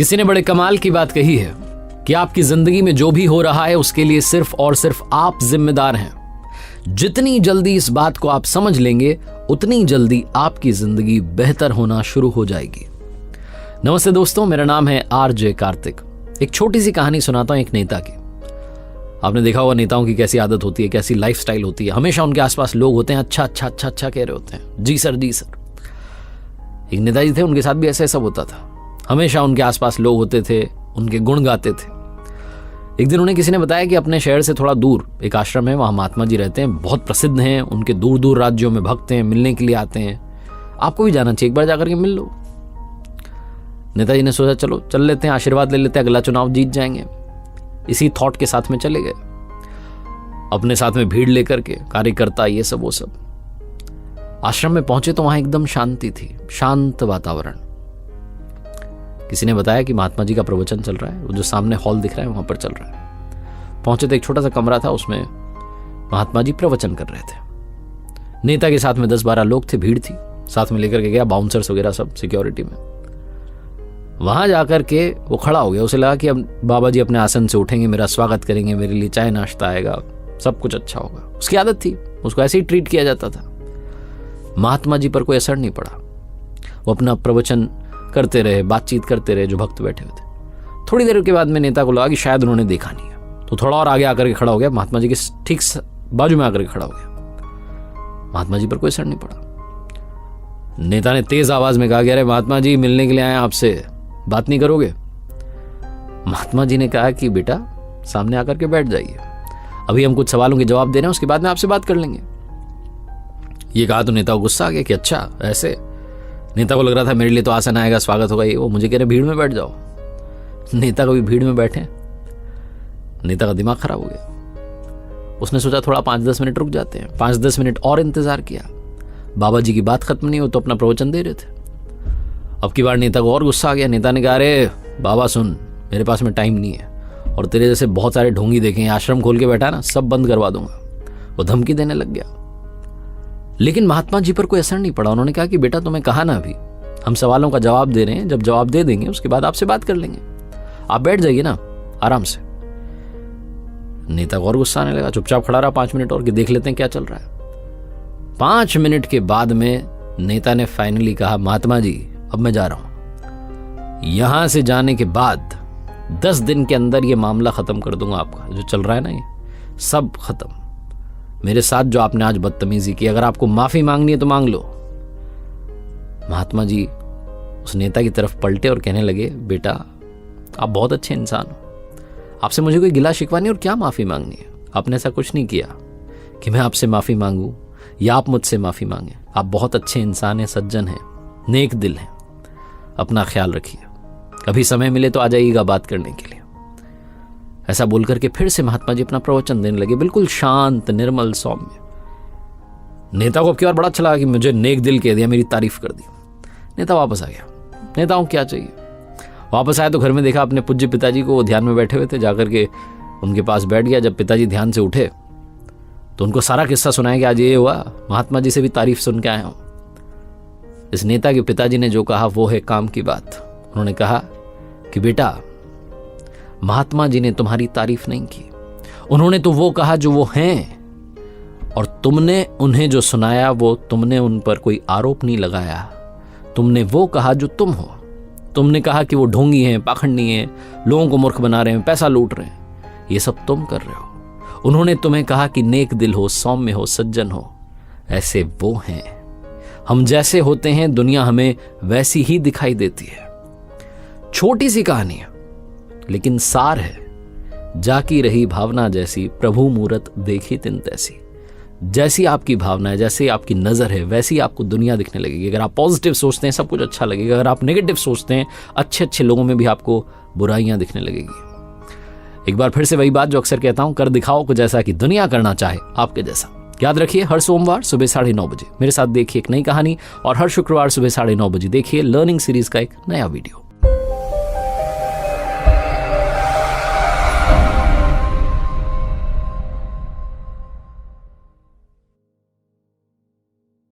किसी ने बड़े कमाल की बात कही है कि आपकी जिंदगी में जो भी हो रहा है उसके लिए सिर्फ और सिर्फ आप जिम्मेदार हैं। जितनी जल्दी इस बात को आप समझ लेंगे उतनी जल्दी आपकी जिंदगी बेहतर होना शुरू हो जाएगी। नमस्ते दोस्तों, मेरा नाम है आरजे कार्तिक। एक छोटी सी कहानी सुनाता हूं एक नेता की। आपने देखा होगा नेताओं की कैसी आदत होती है, कैसी लाइफस्टाइल होती है। हमेशा उनके आसपास लोग होते हैं अच्छा अच्छा अच्छा अच्छा कह रहे होते हैं, जी सर जी सर। एक नेताजी थे, उनके साथ भी ऐसा सब होता था। हमेशा उनके आसपास लोग होते थे, उनके गुण गाते थे। एक दिन उन्हें किसी ने बताया कि अपने शहर से थोड़ा दूर एक आश्रम है, वहां महात्मा जी रहते हैं, बहुत प्रसिद्ध हैं, उनके दूर दूर राज्यों में भक्त हैं, मिलने के लिए आते हैं, आपको भी जाना चाहिए, एक बार जाकर के मिल लो। नेताजी ने सोचा चलो चल लेते हैं, आशीर्वाद ले लेते हैं, अगला चुनाव जीत जाएंगे। इसी थॉट के साथ में चले गए, अपने साथ में भीड़ लेकर के, कार्यकर्ता, ये सब वो सब। आश्रम में पहुंचे तो वहां एकदम शांति थी, शांत वातावरण। किसी ने बताया कि महात्मा जी का प्रवचन चल रहा है, वो जो सामने हॉल दिख रहा है वहां पर चल रहा है। पहुंचे तो एक छोटा सा कमरा था, उसमें महात्मा जी प्रवचन कर रहे थे। नेता के साथ में 10-12 लोग थे, भीड़ थी, साथ में लेकर के गया बाउंसर्स वगैरह सब सिक्योरिटी में। वहां जाकर के वो खड़ा हो गया, उसे लगा कि अब बाबा जी अपने आसन से उठेंगे, मेरा स्वागत करेंगे, मेरे लिए चाय नाश्ता आएगा, सब कुछ अच्छा होगा। उसकी आदत थी, उसको ऐसे ही ट्रीट किया जाता था। महात्मा जी पर कोई असर नहीं पड़ा। वो अपना प्रवचन करते रहे, बातचीत करते रहे, जो भक्त बैठे हुए थे। थोड़ी देर के बाद में नेता को लगा कि शायद उन्होंने देखा नहीं है, तो थोड़ा और आगे आकर के खड़ा हो गया, महात्मा जी के ठीक बाजू में आकर के खड़ा हो गया। महात्मा जी पर कोई असर नहीं पड़ा। नेता ने तेज आवाज में कहा कि अरे महात्मा जी, मिलने के लिए आए, आपसे बात नहीं करोगे? महात्मा जी ने कहा कि बेटा सामने आकर के बैठ जाइए, अभी हम कुछ सवालों के जवाब दे रहे हैं, उसके बाद में आपसे बात कर लेंगे। ये कहा तो नेता को गुस्सा आ गया कि अच्छा ऐसे। नेता को लग रहा था मेरे लिए तो आसन आएगा, स्वागत होगा, ये वो, मुझे कह रहे भीड़ में बैठ जाओ। नेता कभी भीड़ में बैठे? नेता का दिमाग खराब हो गया। उसने सोचा थोड़ा 5-10 मिनट रुक जाते हैं। 5-10 मिनट और इंतजार किया, बाबा जी की बात खत्म नहीं हो तो अपना प्रवचन दे रहे थे। अब की बार नेता को और गुस्सा आ गया। नेता ने कहा अरे बाबा सुन, मेरे पास में टाइम नहीं है, और तेरे जैसे बहुत सारे ढोंगी देखें, आश्रम खोल के बैठा ना, सब बंद करवा दूंगा। वो धमकी देने लग गया। लेकिन महात्मा जी पर कोई असर नहीं पड़ा। उन्होंने कहा कि बेटा तुम्हें कहा ना, अभी हम सवालों का जवाब दे रहे हैं, जब जवाब दे देंगे उसके बाद आपसे बात कर लेंगे, आप बैठ जाइए ना आराम से। नेता को और गुस्सा आने लगा, चुपचाप खड़ा रहा 5 मिनट और कि देख लेते हैं क्या चल रहा है। 5 मिनट के बाद में नेता ने फाइनली कहा महात्मा जी अब मैं जा रहा हूं, यहां से जाने के बाद 10 दिन के अंदर ये मामला खत्म कर दूंगा, आपका जो चल रहा है ना ये सब खत्म। मेरे साथ जो आपने आज बदतमीजी की, अगर आपको माफी मांगनी है तो मांग लो। महात्मा जी उस नेता की तरफ पलटे और कहने लगे बेटा आप बहुत अच्छे इंसान हो, आपसे मुझे कोई गिला शिकवा नहीं और क्या माफी मांगनी है। आपने ऐसा कुछ नहीं किया कि मैं आपसे माफी मांगू या आप मुझसे माफी मांगे। आप बहुत अच्छे इंसान हैं, सज्जन हैं, नेक दिल हैं। अपना ख्याल रखिए, कभी समय मिले तो आ जाइएगा बात करने के लिए। ऐसा बोलकर के फिर से महात्मा जी अपना प्रवचन देने लगे, बिल्कुल शांत, निर्मल, सौम्य। नेता को अब की बार बड़ा अच्छा लगा कि मुझे नेक दिल कह दिया, मेरी तारीफ कर दी। नेता वापस आ गया। नेताओं को क्या चाहिए? वापस आया तो घर में देखा अपने पूज्य पिताजी को, वो ध्यान में बैठे हुए थे। जाकर के उनके पास बैठ गया। जब पिताजी ध्यान से उठे तो उनको सारा किस्सा सुनाया कि आज ये हुआ, महात्मा जी से भी तारीफ सुन के आया हूं। इस नेता के पिताजी ने जो कहा वो है काम की बात। उन्होंने कहा कि बेटा महात्मा जी ने तुम्हारी तारीफ नहीं की, उन्होंने तो वो कहा जो वो हैं, और तुमने उन्हें जो सुनाया वो तुमने उन पर कोई आरोप नहीं लगाया। तुमने वो कहा जो तुम हो। तुमने कहा कि वो ढोंगी हैं, पाखंडी हैं, लोगों को मूर्ख बना रहे हैं, पैसा लूट रहे हैं, ये सब तुम कर रहे हो। उन्होंने तुम्हें कहा कि नेक दिल हो, सौम्य हो, सज्जन हो, ऐसे वो हैं। हम जैसे होते हैं दुनिया हमें वैसी ही दिखाई देती है। छोटी सी कहानी है लेकिन सार है। जाकी रही भावना जैसी, प्रभु मूरत देखी तिन तैसी। जैसी आपकी भावना है, जैसी आपकी नजर है, वैसी आपको दुनिया दिखने लगेगी। अगर आप पॉजिटिव सोचते हैं सब कुछ अच्छा लगेगा, अगर आप नेगेटिव सोचते हैं अच्छे अच्छे लोगों में भी आपको बुराइयां दिखने लगेगी। एक बार फिर से वही बात जो अक्सर कहता हूं, कर दिखाओ कुछ ऐसा कि दुनिया करना चाहे आपके जैसा। याद रखिए, हर सोमवार सुबह 9:30 बजे मेरे साथ देखिए एक नई कहानी, और हर शुक्रवार सुबह 9:30 बजे देखिए लर्निंग सीरीज का एक नया वीडियो।